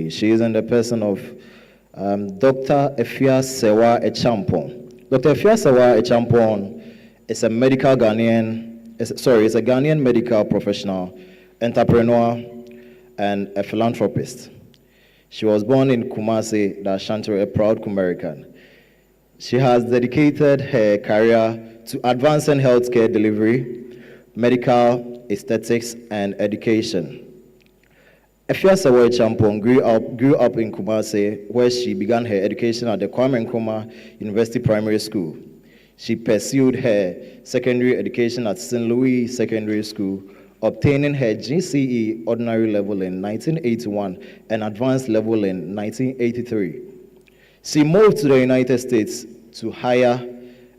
She is in the person of Dr. Afia Achampong. Dr. Afia Achampong is a Ghanaian medical professional, entrepreneur, and a philanthropist. She was born in Kumasi, the Ashanti, a proud Kumerican. She has dedicated her career to advancing healthcare delivery, medical, aesthetics, and education. Afia Achampong grew up in Kumasi, where she began her education at the Kwame Nkrumah University Primary School. She pursued her secondary education at St. Louis Secondary School, obtaining her GCE ordinary level in 1981 and advanced level in 1983. She moved to the United States to higher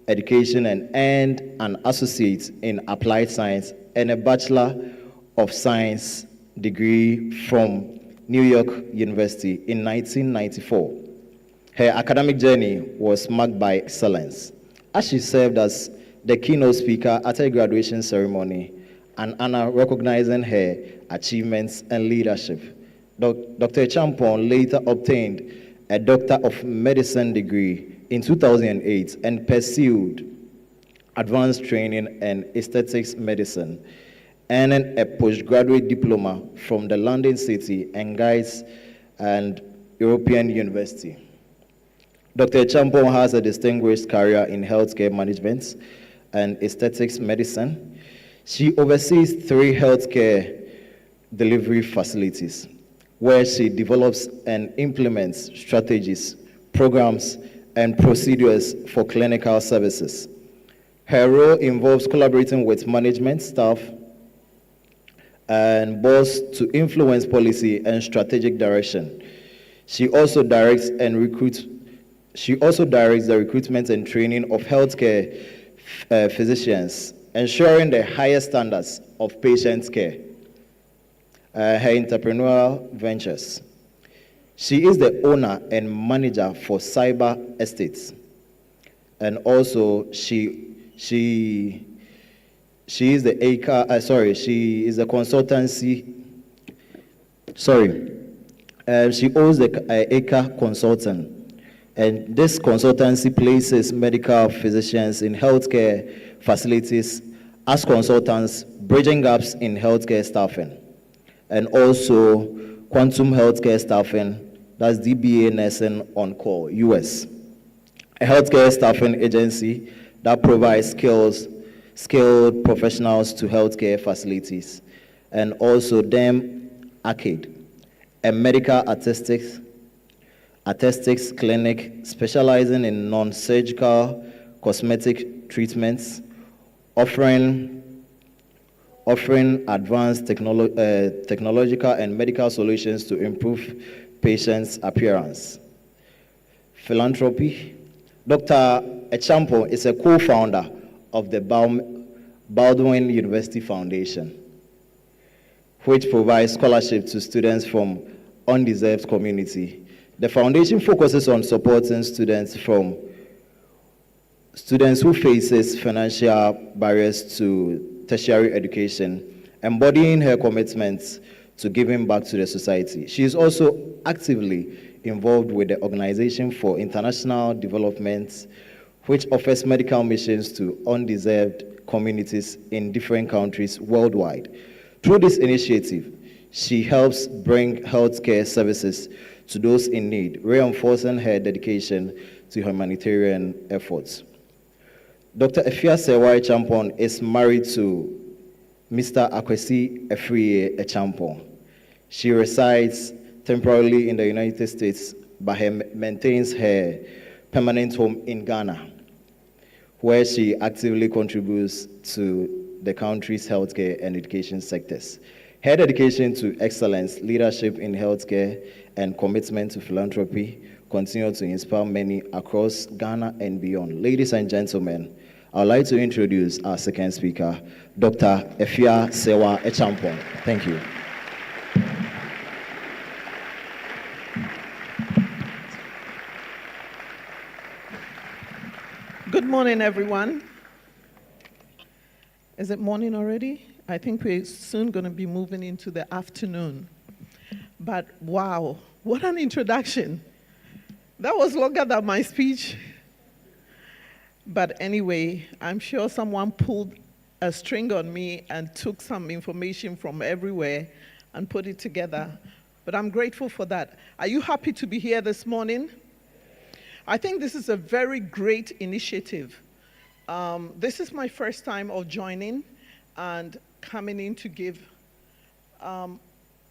education and earned an associate in applied science and a Bachelor of Science degree from New York University in 1994. Her academic journey was marked by excellence, as she served as the keynote speaker at a graduation ceremony, an honor recognizing her achievements and leadership. Dr. Achampong later obtained a Doctor of Medicine degree in 2008 and pursued advanced training in aesthetics medicine, earning a postgraduate diploma from the London City and Guy's and European University. Dr. Achampong has a distinguished career in healthcare management and aesthetics medicine. She oversees 3 healthcare delivery facilities, where she develops and implements strategies, programs, and procedures for clinical services. Her role involves collaborating with management staff and boards to influence policy and strategic direction. She also directs the recruitment and training of healthcare physicians, ensuring the highest standards of patient care. Her entrepreneurial ventures. She is the owner and manager for Cyber Estates, and also she is the she is a consultancy. She owns the 𝗂𝗏𝗏 Consultant, and this consultancy places medical physicians in healthcare facilities as consultants, bridging gaps in healthcare staffing, and also Quantum Healthcare Staffing, that's DBA Nursing on Call, US, a healthcare staffing agency that provides skilled professionals to healthcare facilities, and also 𝗬𝗏𝗏𝗏𝗏, a medical aesthetics clinic specializing in non-surgical cosmetic treatments, offering advanced technological and medical solutions to improve patients' appearance. Philanthropy. Dr. Achampong is a co-founder of the Baldwin University Foundation, which provides scholarships to students from undeserved community. The foundation focuses on supporting students who faces financial barriers to tertiary education, embodying her commitments to giving back to the society. She is also actively involved with the Organization for International Development, which offers medical missions to undeserved communities in different countries worldwide. Through this initiative, she helps bring healthcare services to those in need, reinforcing her dedication to humanitarian efforts. Dr. Afia Achampong is married to Mr. 𝗂𝗏𝗏𝗏𝗏 Achampong. She resides temporarily in the United States, but maintains her permanent home in Ghana, where she actively contributes to the country's healthcare and education sectors. Her dedication to excellence, leadership in healthcare, and commitment to philanthropy continue to inspire many across Ghana and beyond. Ladies and gentlemen, I would like to introduce our second speaker, Dr. Afia Achampong. Thank you. Good morning, everyone. Is it morning already? I think we're soon going to be moving into the afternoon. But wow, what an introduction. That was longer than my speech. But anyway, I'm sure someone pulled a string on me and took some information from everywhere and put it together. But I'm grateful for that. Are you happy to be here this morning? I think this is a very great initiative. This is my first time of joining and coming in to give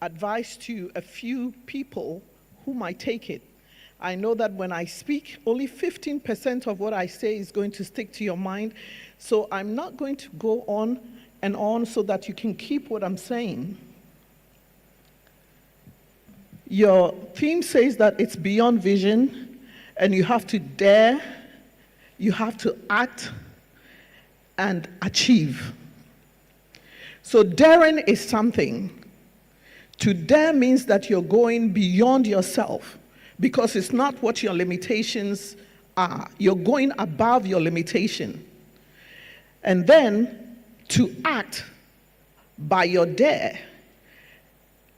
advice to a few people who might take it. I know that when I speak, only 15% of what I say is going to stick to your mind, so I'm not going to go on and on so that you can keep what I'm saying. Your theme says that it's beyond vision, and you have to dare, you have to act, and achieve. So daring is something. To dare means that you're going beyond yourself, because it's not what your limitations are. You're going above your limitation. And then to act by your dare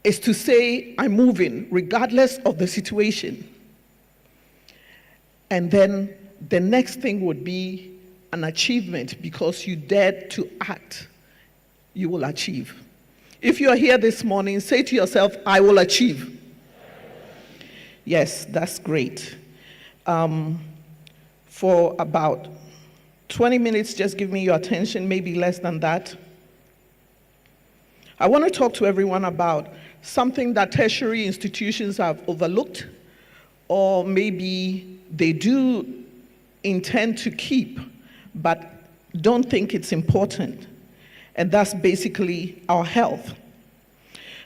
is to say, I'm moving regardless of the situation. And then the next thing would be an achievement, because you dared to act, you will achieve. If you are here this morning, say to yourself, I will achieve. Yes, that's great. For about 20 minutes, just give me your attention, maybe less than that. I want to talk to everyone about something that tertiary institutions have overlooked, or maybe they do intend to keep, but don't think it's important. And that's basically our health.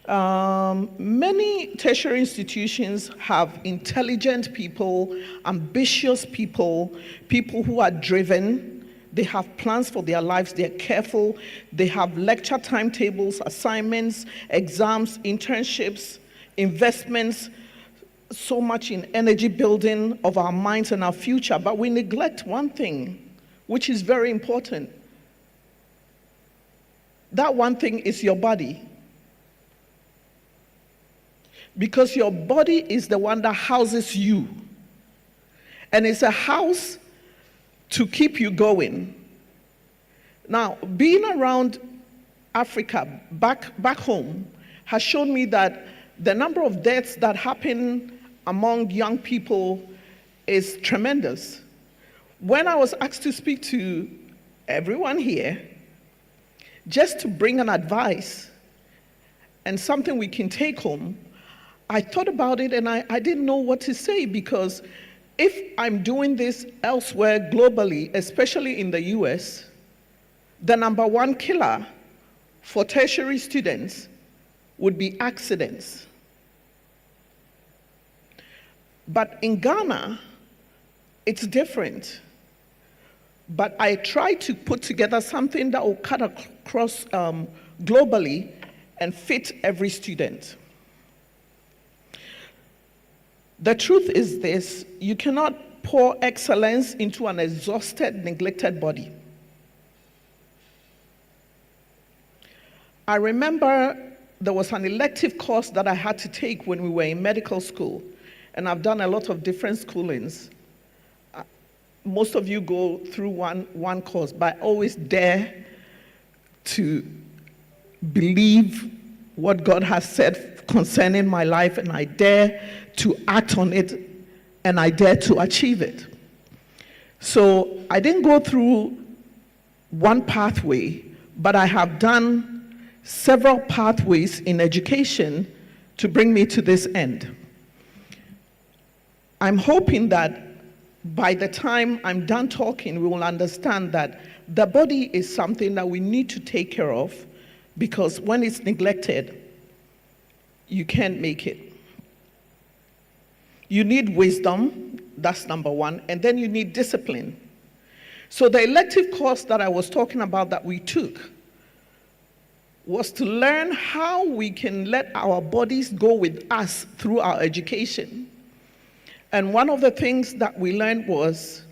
Many tertiary institutions have intelligent people, ambitious people, people who are driven. They have plans for their lives, they're careful. They have lecture timetables, assignments, exams, internships, investments, so much in energy building of our minds and our future, but we neglect one thing, which is very important. That one thing is your body. Because your body is the one that houses you. And it's a house to keep you going. Now, being around Africa, back home, has shown me that the number of deaths that happen among young people is tremendous. When I was asked to speak to everyone here, just to bring an advice and something we can take home, I thought about it and I didn't know what to say, because if I'm doing this elsewhere globally, especially in the US, the number one killer for tertiary students would be accidents. But in Ghana, it's different. But I tried to put together something that will cut across globally and fit every student. The truth is this: you cannot pour excellence into an exhausted, neglected body. I remember there was an elective course that I had to take when we were in medical school, and I've done a lot of different schoolings. Most of you go through one course, but I always dare to believe what God has said concerning my life, and I dare to act on it, and I dare to achieve it. So I didn't go through one pathway, but I have done several pathways in education to bring me to this end. I'm hoping that by the time I'm done talking, we will understand that the body is something that we need to take care of, because when it's neglected, you can't make it. You need wisdom, that's number one, and then you need discipline. So the elective course that I was talking about that we took was to learn how we can let our bodies go with us through our education. And one of the things that we learned was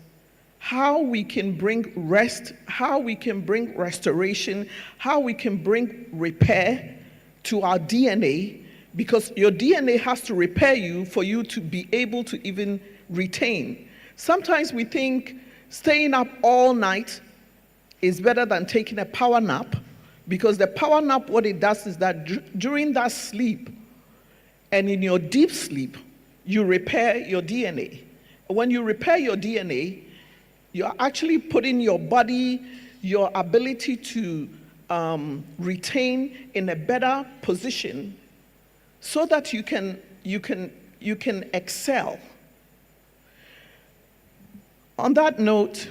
how we can bring rest, how we can bring restoration, how we can bring repair to our DNA, because your DNA has to repair you for you to be able to even retain. Sometimes we think staying up all night is better than taking a power nap, because the power nap, what it does is that during that sleep and in your deep sleep, you repair your DNA. When you repair your DNA, you're actually putting your body, your ability to retain in a better position so that you can excel. On that note,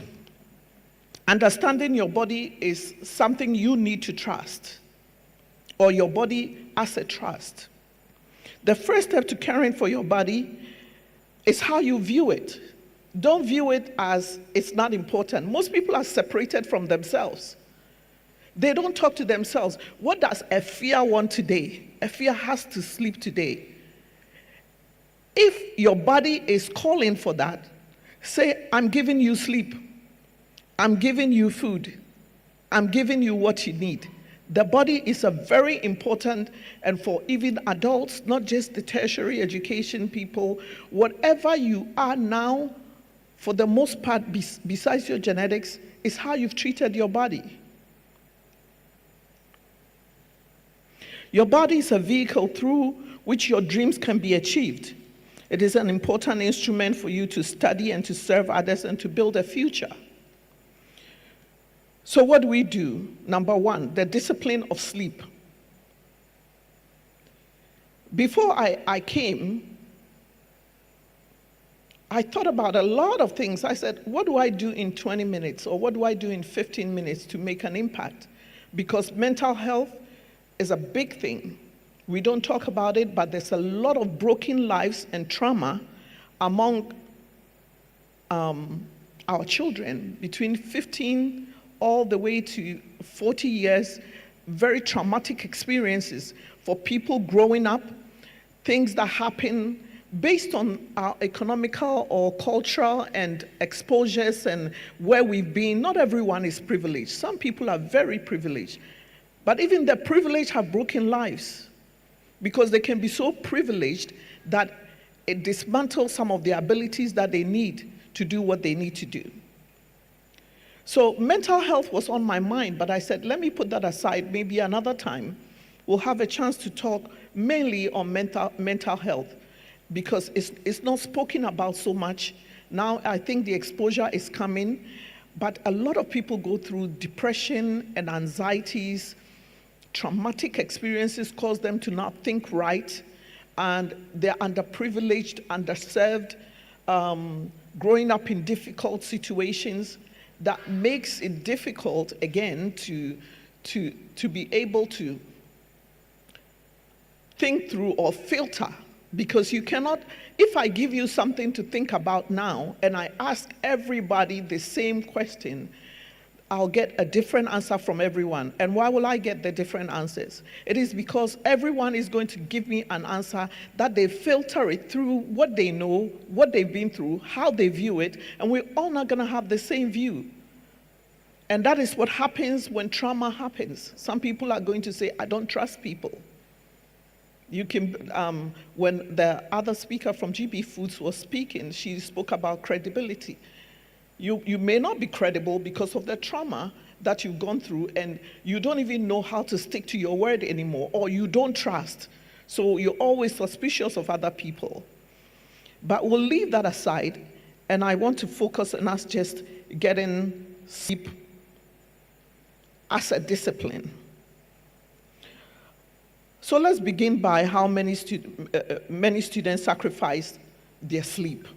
understanding your body is something you need to trust, or your body as a trust. The first step to caring for your body is how you view it. Don't view it as it's not important. Most people are separated from themselves. They don't talk to themselves. What does Afia want today? Afia has to sleep today. If your body is calling for that, say, I'm giving you sleep. I'm giving you food. I'm giving you what you need. The body is a very important, and for even adults, not just the tertiary education people, whatever you are now, for the most part, besides your genetics, is how you've treated your body. Your body is a vehicle through which your dreams can be achieved. It is an important instrument for you to study and to serve others and to build a future. So what do we do? Number one, the discipline of sleep. Before I came, I thought about a lot of things. I said, what do I do in 20 minutes, or what do I do in 15 minutes to make an impact? Because mental health is a big thing. We don't talk about it, but there's a lot of broken lives and trauma among our children between 15 all the way to 40 years, very traumatic experiences for people growing up, things that happen based on our economical or cultural and exposures and where we've been. Not everyone is privileged. Some people are very privileged. But even the privileged have broken lives, because they can be so privileged that it dismantles some of the abilities that they need to do what they need to do. So mental health was on my mind, but I said, let me put that aside. Maybe another time we'll have a chance to talk mainly on mental health, because it's not spoken about so much. Now I think the exposure is coming, but a lot of people go through depression and anxieties. Traumatic experiences cause them to not think right, and they're underprivileged, underserved, growing up in difficult situations. That makes it difficult, again, to be able to think through or filter, because you cannot, if I give you something to think about now and I ask everybody the same question, I'll get a different answer from everyone. And why will I get the different answers? It is because everyone is going to give me an answer that they filter it through what they know, what they've been through, how they view it, and we're all not going to have the same view. And that is what happens when trauma happens. Some people are going to say, I don't trust people. You can, when the other speaker from GB Foods was speaking, she spoke about credibility. You may not be credible because of the trauma that you've gone through, and you don't even know how to stick to your word anymore, or you don't trust. So you're always suspicious of other people. But we'll leave that aside, and I want to focus on us just getting sleep as a discipline. So let's begin by how many students sacrifice their sleep.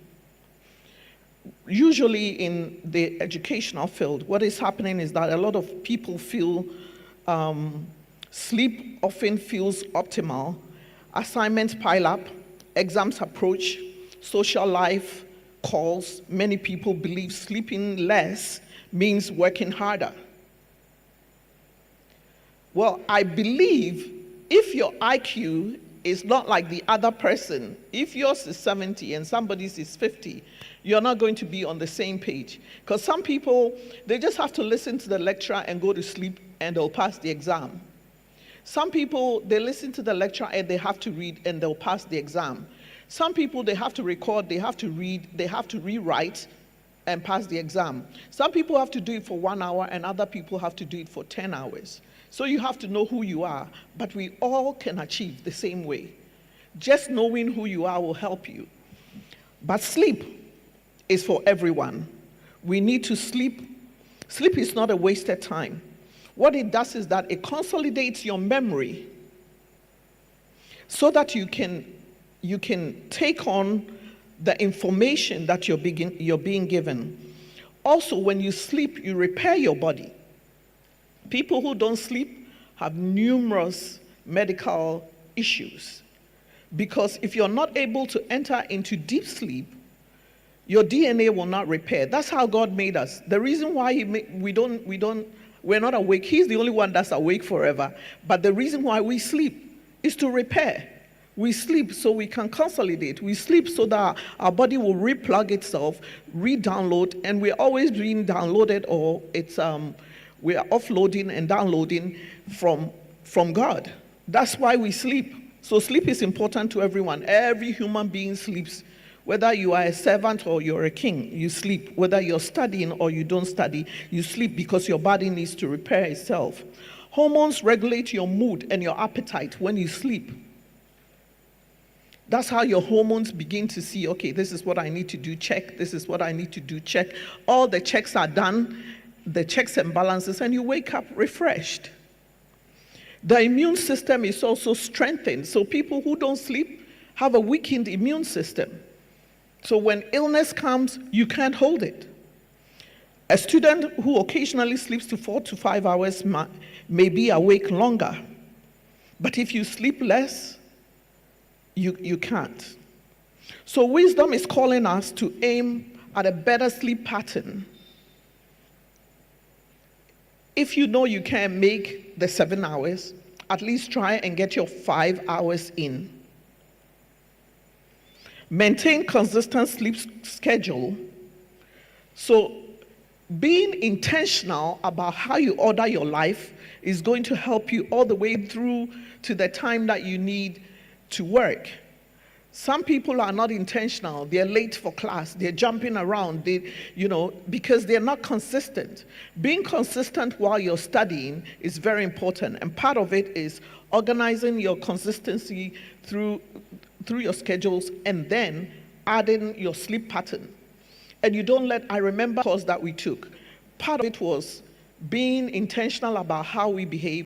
usually in the educational field, what is happening is that a lot of people feel sleep often feels optimal. Assignments pile up, exams approach, social life calls. Many people believe sleeping less means working harder. Well, I believe if your IQ is not like the other person, if yours is 70 and somebody's is 50, you're not going to be on the same page. Because some people, they just have to listen to the lecturer and go to sleep and they'll pass the exam. Some people, they listen to the lecturer and they have to read and they'll pass the exam. Some people, they have to record, they have to read, they have to rewrite and pass the exam. Some people have to do it for 1 hour and other people have to do it for 10 hours. So you have to know who you are, but we all can achieve the same way. Just knowing who you are will help you. But sleep is for everyone. We need to sleep. Sleep is not a wasted time. What it does is that it consolidates your memory so that you can take on the information that you're being given. Also, when you sleep, you repair your body. People who don't sleep have numerous medical issues because if you're not able to enter into deep sleep, your DNA will not repair. That's how God made us. The reason why we're not awake, He's the only one that's awake forever. But the reason why we sleep is to repair. We sleep so we can consolidate. We sleep so that our body will replug itself, re-download, and we're always being downloaded, or we are offloading and downloading from God. That's why we sleep. So sleep is important to everyone. Every human being sleeps. Whether you are a servant or you're a king, you sleep. Whether you're studying or you don't study, you sleep because your body needs to repair itself. Hormones regulate your mood and your appetite when you sleep. That's how your hormones begin to see, okay, this is what I need to do, check. This is what I need to do, check. All the checks are done, the checks and balances, and you wake up refreshed. The immune system is also strengthened. So people who don't sleep have a weakened immune system. So when illness comes, you can't hold it. A student who occasionally sleeps to 4 to 5 hours may be awake longer. But if you sleep less, you can't. So wisdom is calling us to aim at a better sleep pattern. If you know you can't make the 7 hours, at least try and get your 5 hours in. Maintain consistent sleep schedule. So being intentional about how you order your life is going to help you all the way through to the time that you need to work. Some people are not intentional. They're late for class. They're jumping around, because they're not consistent. Being consistent while you're studying is very important. And part of it is organizing your consistency through your schedules and then adding your sleep pattern. And you don't I remember the course that we took. Part of it was being intentional about how we behave.